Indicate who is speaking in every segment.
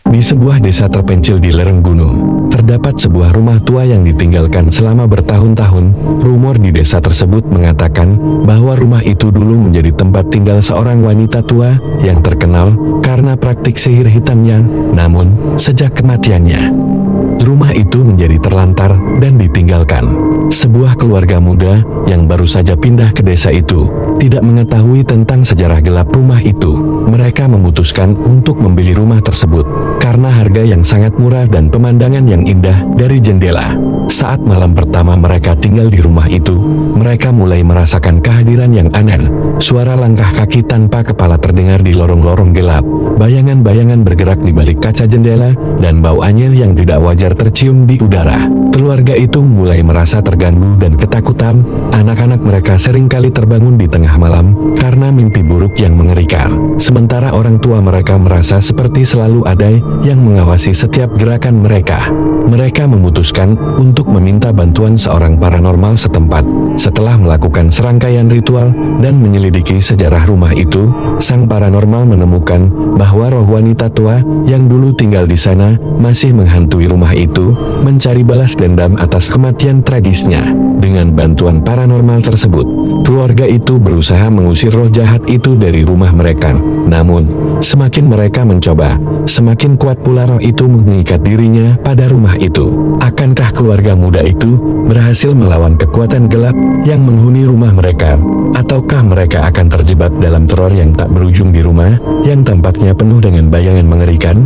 Speaker 1: Di sebuah desa terpencil di lereng gunung, terdapat sebuah rumah tua yang ditinggalkan selama bertahun-tahun. Rumor di desa tersebut mengatakan bahwa rumah itu dulu menjadi tempat tinggal seorang wanita tua yang terkenal karena praktik sihir hitamnya. Namun, sejak kematiannya, rumah itu menjadi terlantar dan ditinggalkan. Sebuah keluarga muda yang baru saja pindah ke desa itu tidak mengetahui tentang sejarah gelap rumah itu. Mereka memutuskan untuk membeli rumah tersebut karena harga yang sangat murah dan pemandangan yang indah dari jendela. Saat malam pertama mereka tinggal di rumah itu, mereka mulai merasakan kehadiran yang aneh. Suara langkah kaki tanpa kepala terdengar di lorong-lorong gelap. Bayangan-bayangan bergerak di balik kaca jendela, dan bau anyir yang tidak wajar tercium di udara. Keluarga itu mulai merasa terganggu dan ketakutan. Anak-anak mereka seringkali terbangun di tengah malam karena mimpi buruk yang mengerikan. Sementara orang tua mereka merasa seperti selalu ada yang mengawasi setiap gerakan mereka. Mereka memutuskan untuk meminta bantuan seorang paranormal setempat. Setelah melakukan serangkaian ritual dan menyelidiki sejarah rumah itu, sang paranormal menemukan bahwa roh wanita tua yang dulu tinggal di sana masih menghantui rumah itu, mencari balas dendam atas kematian tragisnya. Dengan bantuan paranormal tersebut, keluarga itu berusaha mengusir roh jahat itu dari rumah mereka. Namun, semakin mereka mencoba, semakin kuat pula roh itu mengikat dirinya pada rumah itu. Akankah keluarga muda itu berhasil melawan kekuatan gelap yang menghuni rumah mereka? Ataukah mereka akan terjebak dalam teror yang tak berujung di rumah yang tampaknya penuh dengan bayangan mengerikan?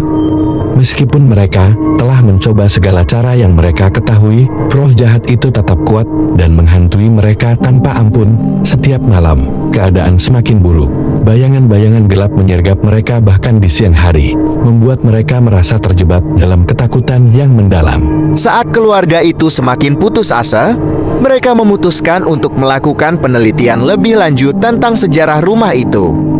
Speaker 1: Meskipun mereka telah mencoba segala cara yang mereka ketahui, roh jahat itu tetap kuat dan menghantui mereka tanpa ampun. Setiap malam, keadaan semakin buruk. Bayangan-bayangan gelap menyergap mereka bahkan di siang hari, membuat mereka merasa terjebak dalam ketakutan yang mendalam.
Speaker 2: Saat keluarga itu semakin putus asa, mereka memutuskan untuk melakukan penelitian lebih lanjut tentang sejarah rumah itu.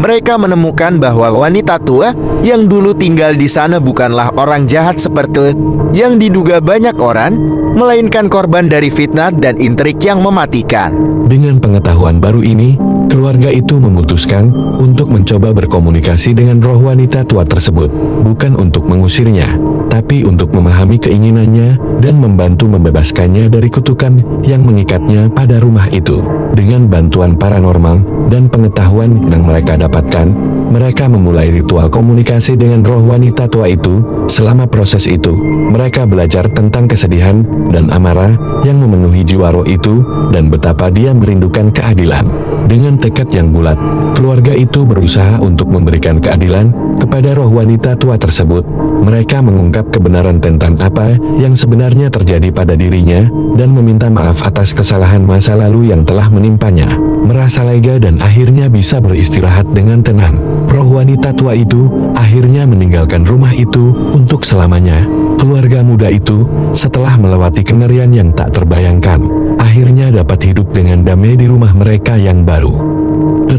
Speaker 2: Mereka menemukan bahwa wanita tua yang dulu tinggal di sana bukanlah orang jahat seperti yang diduga banyak orang, melainkan korban dari fitnah dan intrik yang mematikan.
Speaker 1: Dengan pengetahuan baru ini, keluarga itu memutuskan untuk mencoba berkomunikasi dengan roh wanita tua tersebut, bukan untuk mengusirnya, tapi untuk memahami keinginannya dan membantu membebaskannya dari kutukan yang mengikatnya pada rumah itu. Dengan bantuan paranormal dan pengetahuan yang mereka dapatkan, mereka memulai ritual komunikasi dengan roh wanita tua itu. Selama proses itu, mereka belajar tentang kesedihan dan amarah yang memenuhi jiwa roh itu, dan betapa dia merindukan keadilan. Dengan tekad yang bulat, keluarga itu berusaha untuk memberikan keadilan kepada roh wanita tua tersebut. Mereka mengungkap kebenaran tentang apa yang sebenarnya terjadi pada dirinya, dan meminta maaf atas kesalahan masa lalu yang telah menimpanya. Merasa lega dan akhirnya bisa beristirahat dengan tenang, roh wanita tua itu akhirnya meninggalkan rumah itu untuk selamanya. Keluarga muda itu, setelah melewati kengerian yang tak terbayangkan, akhirnya dapat hidup dengan damai di rumah mereka yang baru,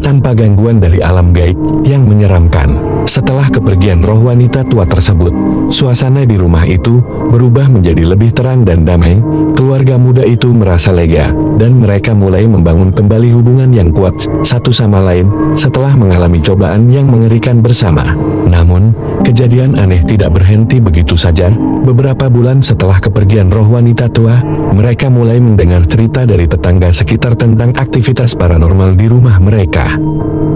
Speaker 1: tanpa gangguan dari alam gaib yang menyeramkan. Setelah kepergian roh wanita tua tersebut, suasana di rumah itu berubah menjadi lebih terang dan damai. Keluarga muda itu merasa lega, dan mereka mulai membangun kembali hubungan yang kuat satu sama lain setelah mengalami cobaan yang mengerikan bersama. Namun, kejadian aneh tidak berhenti begitu saja. Beberapa bulan setelah kepergian roh wanita tua, mereka mulai mendengar cerita dari tetangga sekitar tentang aktivitas paranormal di rumah mereka.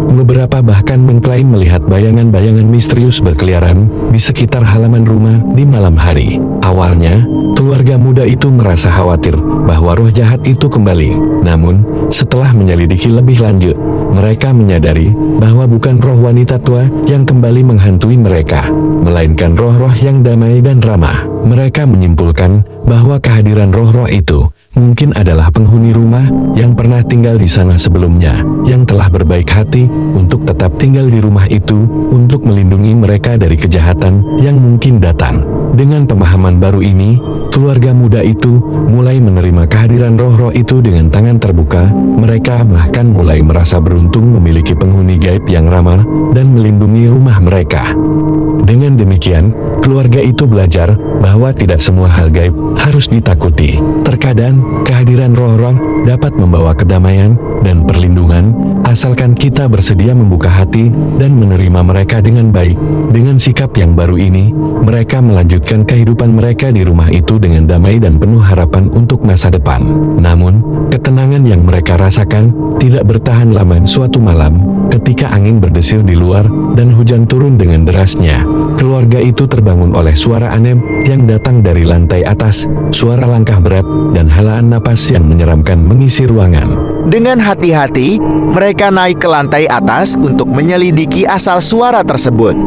Speaker 1: Beberapa bahkan mengklaim melihat bayangan-bayangan misterius berkeliaran di sekitar halaman rumah di malam hari. Awalnya, keluarga muda itu merasa khawatir bahwa roh jahat itu kembali. Namun, setelah menyelidiki lebih lanjut, mereka menyadari bahwa bukan roh wanita tua yang kembali menghantui mereka, melainkan roh-roh yang damai dan ramah. Mereka menyimpulkan bahwa kehadiran roh-roh itu mungkin adalah penghuni rumah yang pernah tinggal di sana sebelumnya, yang telah berbaik hati untuk tetap tinggal di rumah itu untuk melindungi mereka dari kejahatan yang mungkin datang. Dengan pemahaman baru ini, keluarga muda itu mulai menerima kehadiran roh-roh itu dengan tangan terbuka. Mereka bahkan mulai merasa beruntung memiliki penghuni gaib yang ramah dan melindungi rumah mereka. Dengan demikian, keluarga itu belajar bahwa tidak semua hal gaib harus ditakuti. Terkadang, kehadiran roh-roh dapat membawa kedamaian dan perlindungan asalkan kita bersedia membuka hati dan menerima mereka dengan baik. Dengan sikap yang baru ini, mereka melanjutkan kehidupan mereka di rumah itu dengan damai dan penuh harapan untuk masa depan. Namun, ketenangan yang mereka rasakan tidak bertahan lama. Suatu malam, ketika angin berdesir di luar dan hujan turun dengan derasnya, keluarga itu terbangun oleh suara aneh yang datang dari lantai atas, suara langkah berat dan helaan napas yang menyeramkan mengisi ruangan.
Speaker 2: Dengan hati-hati, mereka naik ke lantai atas untuk menyelidiki asal suara tersebut.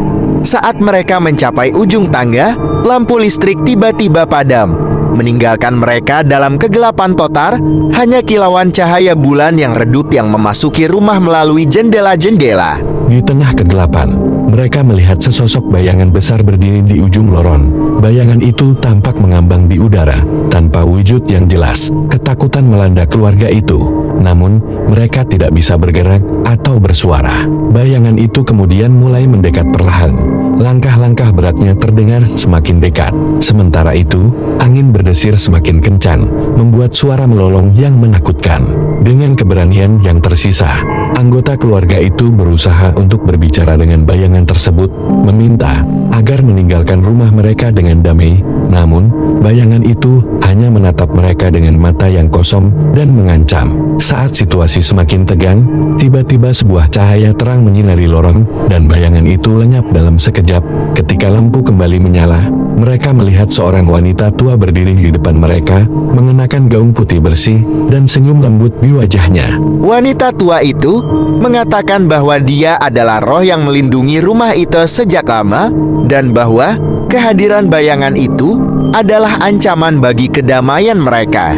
Speaker 2: Saat mereka mencapai ujung tangga, lampu listrik tiba-tiba padam, meninggalkan mereka dalam kegelapan total. Hanya kilauan cahaya bulan yang redup yang memasuki rumah melalui jendela-jendela.
Speaker 1: Di tengah kegelapan, mereka melihat sesosok bayangan besar berdiri di ujung lorong. Bayangan itu tampak mengambang di udara, tanpa wujud yang jelas. Ketakutan melanda keluarga itu, namun mereka tidak bisa bergerak atau bersuara. Bayangan itu kemudian mulai mendekat perlahan. Langkah-langkah beratnya terdengar semakin dekat. Sementara itu, angin berdesir semakin kencang, membuat suara melolong yang menakutkan. Dengan keberanian yang tersisa, anggota keluarga itu berusaha untuk berbicara dengan bayangan tersebut, meminta agar meninggalkan rumah mereka dengan damai. Namun, bayangan itu hanya menatap mereka dengan mata yang kosong dan mengancam. Saat situasi semakin tegang, tiba-tiba sebuah cahaya terang menyinari lorong, dan bayangan itu lenyap dalam sekejap. Ketika lampu kembali menyala, mereka melihat seorang wanita tua berdiri di depan mereka, mengenakan gaun putih bersih dan senyum lembut di wajahnya.
Speaker 2: Wanita tua itu mengatakan bahwa dia adalah roh yang melindungi rumah itu sejak lama, dan bahwa kehadiran bayangan itu adalah ancaman bagi kedamaian mereka.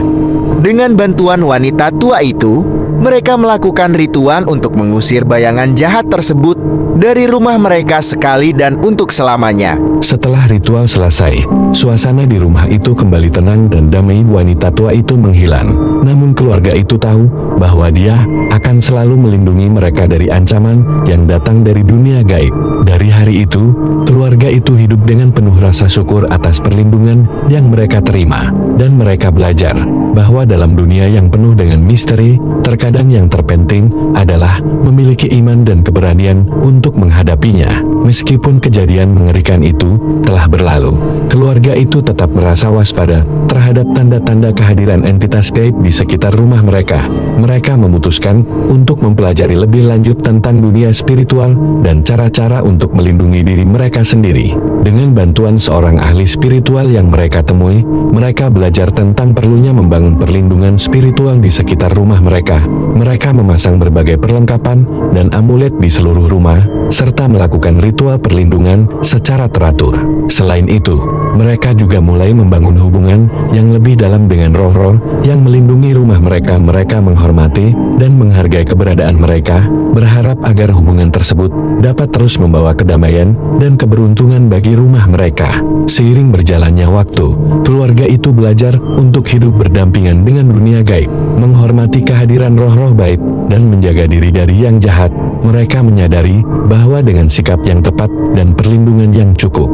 Speaker 2: Dengan bantuan wanita tua itu, mereka melakukan ritual untuk mengusir bayangan jahat tersebut dari rumah mereka sekali dan untuk selamanya.
Speaker 1: Setelah ritual selesai, suasana di rumah itu kembali tenang dan damai. Wanita tua itu menghilang. Namun keluarga itu tahu bahwa dia akan selalu melindungi mereka dari ancaman yang datang dari dunia gaib. Dari hari itu, keluarga itu hidup dengan penuh rasa syukur atas perlindungan yang mereka terima. Dan mereka belajar bahwa dalam dunia yang penuh dengan misteri, terkadang yang terpenting adalah memiliki iman dan keberanian untuk menghadapinya. Meskipun kejadian mengerikan itu telah berlalu, keluarga itu tetap merasa waspada terhadap tanda-tanda kehadiran entitas gaib di sekitar rumah mereka. Mereka memutuskan untuk mempelajari lebih lanjut tentang dunia spiritual dan cara-cara untuk melindungi diri mereka sendiri. Dengan bantuan seorang ahli spiritual yang mereka temui, mereka belajar tentang perlunya membangun perlindungan spiritual di sekitar rumah mereka. Mereka memasang berbagai perlengkapan dan amulet di seluruh rumah, serta melakukan ritual perlindungan secara teratur. Selain itu, mereka juga mulai membangun hubungan yang lebih dalam dengan roh-roh yang melindungi rumah mereka. Mereka menghormati dan menghargai keberadaan mereka, berharap agar hubungan tersebut dapat terus membawa kedamaian dan keberuntungan bagi rumah mereka. Seiring berjalannya waktu, keluarga itu belajar untuk hidup berdampingan dengan dunia gaib, menghormati kehadiran roh-roh baik, dan menjaga diri dari yang jahat. Mereka menyadari bahwa dengan sikap yang tepat dan perlindungan yang cukup,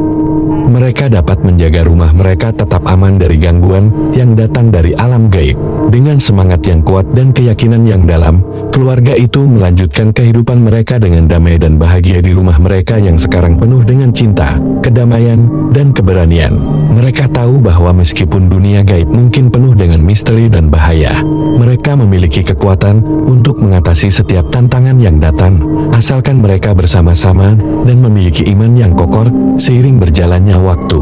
Speaker 1: mereka dapat menjaga rumah mereka tetap aman dari gangguan yang datang dari alam gaib. Dengan semangat yang kuat dan keyakinan yang dalam, keluarga itu melanjutkan kehidupan mereka dengan damai dan bahagia di rumah mereka yang sekarang penuh dengan cinta, kedamaian, dan keberanian. Mereka tahu bahwa meskipun dunia gaib mungkin penuh dengan misteri dan bahaya, mereka memiliki kekuatan untuk mengatasi setiap tantangan yang datang, asalkan mereka bersama-sama dan memiliki iman yang kokoh. Seiring berjalannya waktu,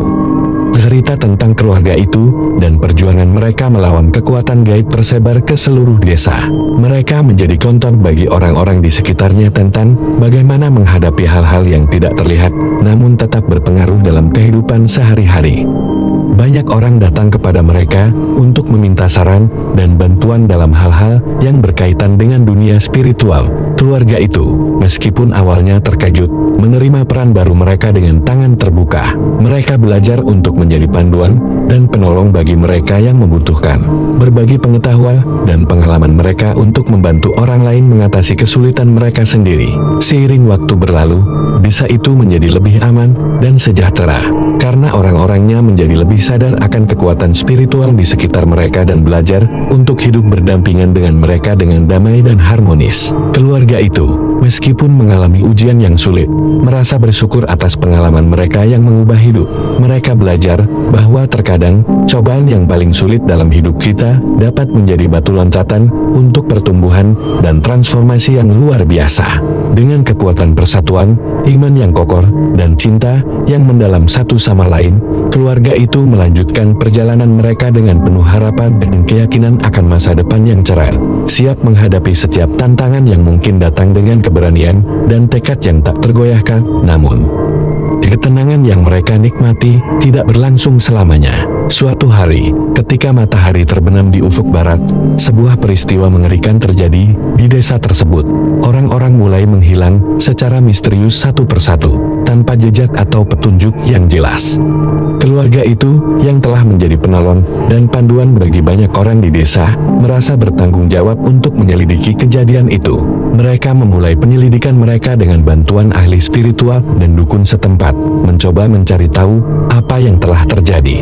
Speaker 1: cerita tentang keluarga itu dan perjuangan mereka melawan kekuatan gaib tersebar ke seluruh desa. Mereka menjadi contoh bagi orang-orang di sekitarnya tentang bagaimana menghadapi hal-hal yang tidak terlihat namun tetap berpengaruh dalam kehidupan sehari-hari. Banyak orang datang kepada mereka untuk meminta saran dan bantuan dalam hal-hal yang berkaitan dengan dunia spiritual. Keluarga itu, meskipun awalnya terkejut, menerima peran baru mereka dengan tangan terbuka. Mereka Mereka belajar untuk menjadi panduan dan penolong bagi mereka yang membutuhkan. Berbagi pengetahuan dan pengalaman mereka untuk membantu orang lain mengatasi kesulitan mereka sendiri. Seiring waktu berlalu, desa itu menjadi lebih aman dan sejahtera, karena orang-orangnya menjadi lebih sadar akan kekuatan spiritual di sekitar mereka dan belajar untuk hidup berdampingan dengan mereka dengan damai dan harmonis. Keluarga itu, meskipun mengalami ujian yang sulit, merasa bersyukur atas pengalaman mereka yang mengubah hidup. Mereka belajar bahwa terkadang cobaan yang paling sulit dalam hidup kita dapat menjadi batu loncatan untuk pertumbuhan dan transformasi yang luar biasa. Dengan kekuatan persatuan, iman yang kokoh, dan cinta yang mendalam satu sama lain, keluarga itu melanjutkan perjalanan mereka dengan penuh harapan dan keyakinan akan masa depan yang cerah, siap menghadapi setiap tantangan yang mungkin datang dengan keberanian dan tekad yang tak tergoyahkan. Namun, ketenangan yang mereka nikmati tidak berlangsung selamanya. Suatu hari, ketika matahari terbenam di ufuk barat, sebuah peristiwa mengerikan terjadi di desa tersebut. Orang-orang mulai menghilang secara misterius satu persatu, tanpa jejak atau petunjuk yang jelas. Keluarga itu, yang telah menjadi penolong dan panduan bagi banyak orang di desa, merasa bertanggung jawab untuk menyelidiki kejadian itu. Mereka memulai penyelidikan mereka dengan bantuan ahli spiritual dan dukun setempat, mencoba mencari tahu apa yang telah terjadi.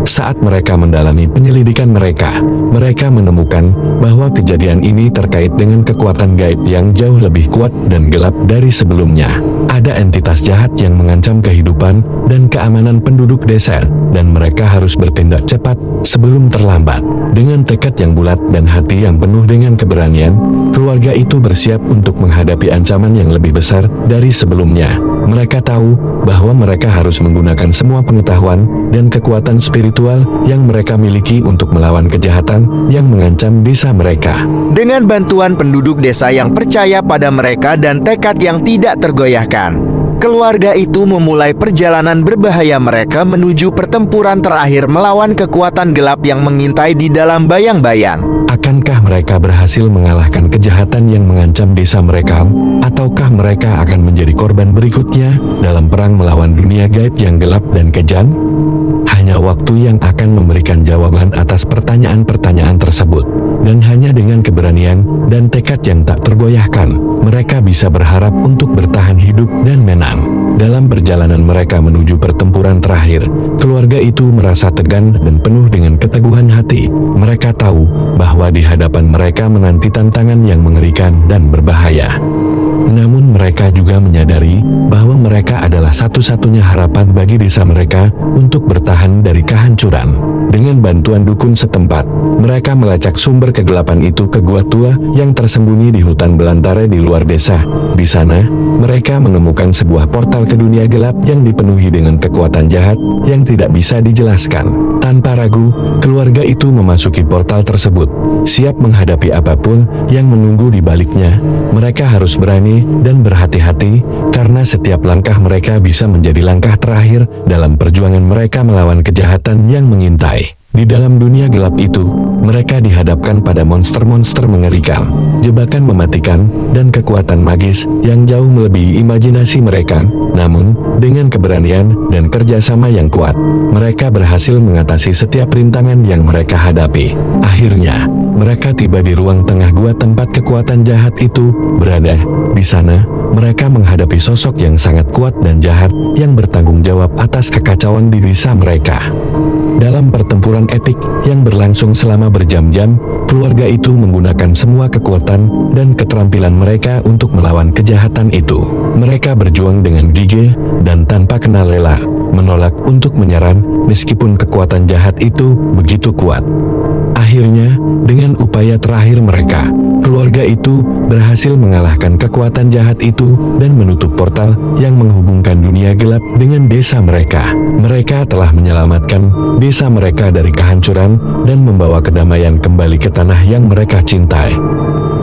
Speaker 1: Saat mereka mendalami penyelidikan mereka menemukan bahwa kejadian ini terkait dengan kekuatan gaib yang jauh lebih kuat dan gelap dari sebelumnya. Ada entitas jahat yang mengancam kehidupan dan keamanan penduduk desa, dan mereka harus bertindak cepat sebelum terlambat. Dengan tekad yang bulat dan hati yang penuh dengan keberanian, keluarga itu bersiap untuk menghadapi ancaman yang lebih besar dari sebelumnya. Mereka tahu bahwa mereka harus menggunakan semua pengetahuan dan kekuatan spiritual yang mereka miliki untuk melawan kejahatan yang mengancam desa mereka.
Speaker 2: Dengan bantuan penduduk desa yang percaya pada mereka dan tekad yang tidak tergoyahkan, keluarga itu memulai perjalanan berbahaya mereka menuju pertempuran terakhir melawan kekuatan gelap yang mengintai di dalam bayang-bayang.
Speaker 1: Akankah mereka berhasil mengalahkan kejahatan yang mengancam desa mereka? Ataukah mereka akan menjadi korban berikutnya dalam perang melawan dunia gaib yang gelap dan kejam? Hanya waktu yang akan memberikan jawaban atas pertanyaan-pertanyaan tersebut. Dan hanya dengan keberanian dan tekad yang tak tergoyahkan, mereka bisa berharap untuk bertahan hidup dan menang. Dalam perjalanan mereka menuju pertempuran terakhir, keluarga itu merasa tegan dan penuh dengan keteguhan hati. Mereka tahu bahwa di hadapan mereka menanti tantangan yang mengerikan dan berbahaya. Namun mereka juga menyadari bahwa mereka adalah satu-satunya harapan bagi desa mereka untuk bertahan dari kehancuran. Dengan bantuan dukun setempat, mereka melacak sumber kegelapan itu ke gua tua yang tersembunyi di hutan belantara di luar desa. Di sana, mereka menemukan sebuah portal ke dunia gelap yang dipenuhi dengan kekuatan jahat yang tidak bisa dijelaskan. Tanpa ragu, keluarga itu memasuki portal tersebut, siap menghadapi apapun yang menunggu di baliknya. Mereka harus berani dan berhati-hati, karena setiap langkah mereka bisa menjadi langkah terakhir dalam perjuangan mereka melawan kejahatan yang mengintai. Di dalam dunia gelap itu, mereka dihadapkan pada monster-monster mengerikan, jebakan mematikan, dan kekuatan magis yang jauh melebihi imajinasi mereka. Namun, dengan keberanian dan kerjasama yang kuat, mereka berhasil mengatasi setiap rintangan yang mereka hadapi. Akhirnya, mereka tiba di ruang tengah gua tempat kekuatan jahat itu berada. Di sana, mereka menghadapi sosok yang sangat kuat dan jahat yang bertanggung jawab atas kekacauan di desa mereka. Dalam pertempuran epik yang berlangsung selama berjam-jam, keluarga itu menggunakan semua kekuatan dan keterampilan mereka untuk melawan kejahatan itu. Mereka berjuang dengan gigih dan tanpa kenal lelah, menolak untuk menyerah meskipun kekuatan jahat itu begitu kuat. Akhirnya, dengan upaya terakhir mereka, keluarga itu berhasil mengalahkan kekuatan jahat itu dan menutup portal yang menghubungkan dunia gelap dengan desa mereka. Mereka telah menyelamatkan desa mereka dari kehancuran dan membawa kedamaian kembali ke tanah yang mereka cintai.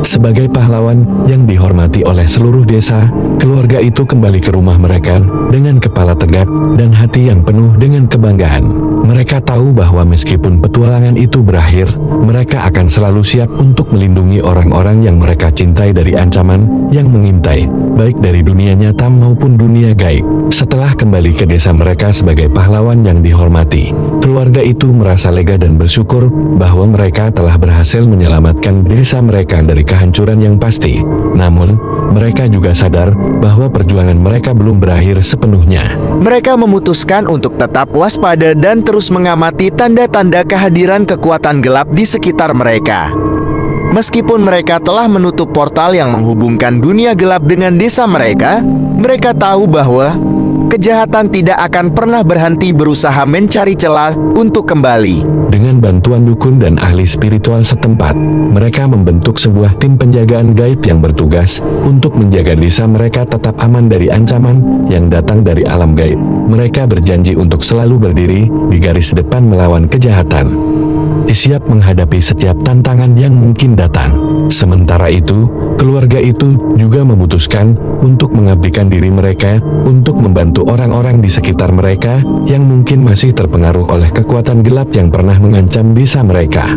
Speaker 1: Sebagai pahlawan yang dihormati oleh seluruh desa, keluarga itu kembali ke rumah mereka dengan kepala tegak dan hati yang penuh dengan kebanggaan. Mereka tahu bahwa meskipun petualangan itu berakhir, mereka akan selalu siap untuk melindungi orang-orang yang mereka cintai dari ancaman yang mengintai, baik dari dunia nyata maupun dunia gaib. Setelah kembali ke desa mereka sebagai pahlawan yang dihormati, keluarga itu merasa lega dan bersyukur bahwa mereka telah berhasil menyelamatkan desa mereka dari kehancuran yang pasti. Namun, mereka juga sadar bahwa perjuangan mereka belum berakhir sepenuhnya.
Speaker 2: Mereka memutuskan untuk tetap waspada dan terus mengamati tanda-tanda kehadiran kekuatan gelap di sekitar mereka. Meskipun mereka telah menutup portal yang menghubungkan dunia gelap dengan desa mereka, mereka tahu bahwa kejahatan tidak akan pernah berhenti berusaha mencari celah untuk kembali.
Speaker 1: Dengan bantuan dukun dan ahli spiritual setempat, mereka membentuk sebuah tim penjagaan gaib yang bertugas untuk menjaga desa mereka tetap aman dari ancaman yang datang dari alam gaib. Mereka berjanji untuk selalu berdiri di garis depan melawan kejahatan, siap menghadapi setiap tantangan yang mungkin datang. Sementara itu, keluarga itu juga memutuskan untuk mengabdikan diri mereka untuk membantu orang-orang di sekitar mereka yang mungkin masih terpengaruh oleh kekuatan gelap yang pernah mengancam desa mereka.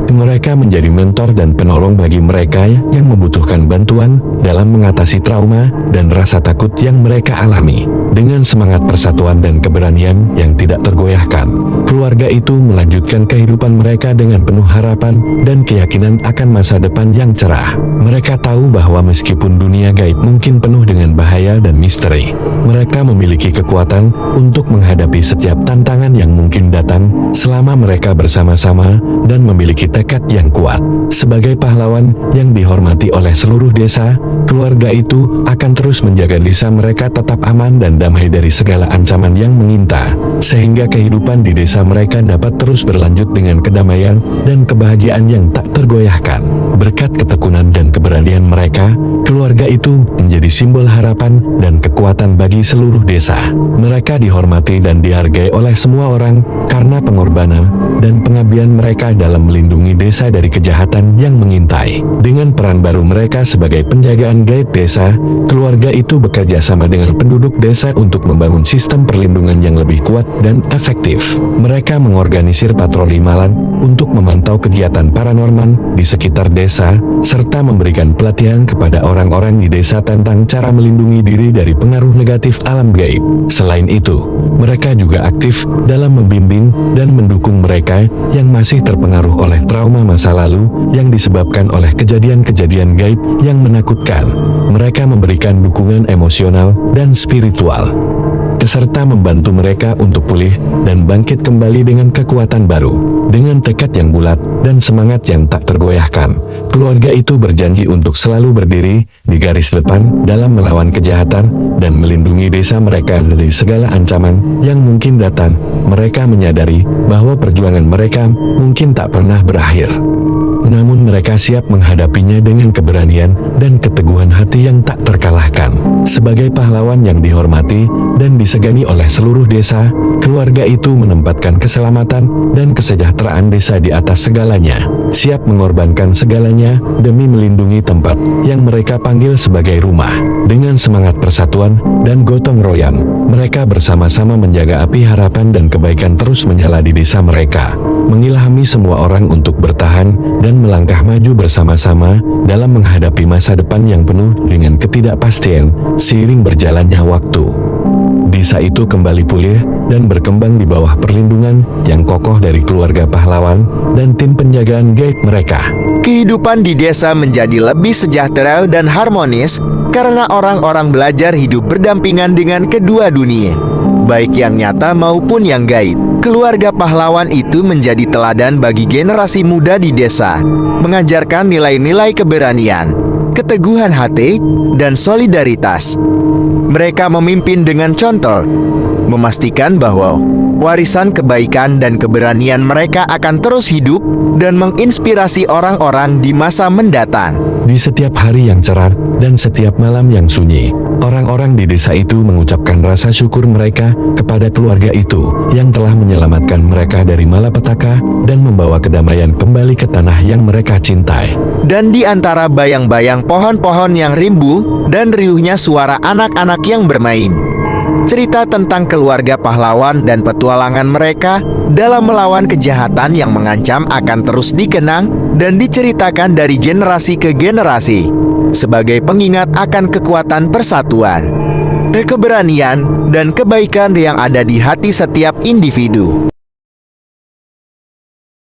Speaker 1: Mereka menjadi mentor dan penolong bagi mereka yang membutuhkan bantuan dalam mengatasi trauma dan rasa takut yang mereka alami. Dengan semangat persatuan dan keberanian yang tidak tergoyahkan, keluarga itu melanjutkan kehidupan mereka dengan penuh harapan dan keyakinan akan masa depan yang cerah. Mereka tahu bahwa meskipun dunia gaib mungkin penuh dengan bahaya dan misteri, mereka memiliki kekuatan untuk menghadapi setiap tantangan yang mungkin datang selama mereka bersama-sama dan memiliki tekad yang kuat. Sebagai pahlawan yang dihormati oleh seluruh desa, keluarga itu akan terus menjaga desa mereka tetap aman dan damai dari segala ancaman yang mengintai, sehingga kehidupan di desa mereka dapat terus berlanjut dengan kedamaian dan kebahagiaan yang tak tergoyahkan. Berkat ketekunan dan keberanian mereka, keluarga itu menjadi simbol harapan dan kekuatan bagi seluruh desa. Mereka dihormati dan dihargai oleh semua orang karena pengorbanan dan pengabdian mereka dalam melindungi desa dari kejahatan yang mengintai. Dengan peran baru mereka sebagai penjagaan gaib desa, keluarga itu bekerja sama dengan penduduk desa untuk membangun sistem perlindungan yang lebih kuat dan efektif. Mereka mengorganisir patroli malam untuk memantau kegiatan paranormal di sekitar desa, serta memberikan pelatihan kepada orang-orang di desa tentang cara melindungi diri dari pengaruh negatif alam gaib. Selain itu, mereka juga aktif dalam membimbing dan mendukung mereka yang masih terpengaruh oleh trauma masa lalu yang disebabkan oleh kejadian-kejadian gaib yang menakutkan. Mereka memberikan dukungan emosional dan spiritual, serta membantu mereka untuk pulih dan bangkit kembali dengan kekuatan baru. Dengan tekad yang bulat dan semangat yang tak tergoyahkan, keluarga itu berjanji untuk selalu berdiri di garis depan dalam melawan kejahatan dan melindungi desa mereka dari segala ancaman yang mungkin datang. Mereka menyadari bahwa perjuangan mereka mungkin tak pernah berakhir, namun mereka siap menghadapinya dengan keberanian dan keteguhan hati yang tak terkalahkan. Sebagai pahlawan yang dihormati dan disegani oleh seluruh desa, keluarga itu menempatkan keselamatan dan kesejahteraan desa di atas segalanya, siap mengorbankan segalanya demi melindungi tempat yang mereka panggil sebagai rumah. Dengan semangat persatuan dan gotong royong, mereka bersama-sama menjaga api harapan dan kebaikan terus menyala di desa mereka, mengilhami semua orang untuk bertahan dan melangkah maju bersama-sama dalam menghadapi masa depan yang penuh dengan ketidakpastian. Seiring berjalannya waktu, desa itu kembali pulih dan berkembang di bawah perlindungan yang kokoh dari keluarga pahlawan dan tim penjagaan gaib mereka.
Speaker 2: Kehidupan di desa menjadi lebih sejahtera dan harmonis karena orang-orang belajar hidup berdampingan dengan kedua dunia, baik yang nyata maupun yang gaib. Keluarga pahlawan itu menjadi teladan bagi generasi muda di desa, mengajarkan nilai-nilai keberanian, keteguhan hati, dan solidaritas. Mereka memimpin dengan contoh, memastikan bahwa warisan kebaikan dan keberanian mereka akan terus hidup dan menginspirasi orang-orang di masa mendatang.
Speaker 1: Di setiap hari yang cerah dan setiap malam yang sunyi, orang-orang di desa itu mengucapkan rasa syukur mereka kepada keluarga itu yang telah menyelamatkan mereka dari malapetaka dan membawa kedamaian kembali ke tanah yang mereka cintai.
Speaker 2: Dan di antara bayang-bayang pohon-pohon yang rimbuh dan riuhnya suara anak-anak yang bermain, cerita tentang keluarga pahlawan dan petualangan mereka dalam melawan kejahatan yang mengancam akan terus dikenang dan diceritakan dari generasi ke generasi sebagai pengingat akan kekuatan persatuan, keberanian, dan kebaikan yang ada di hati setiap individu.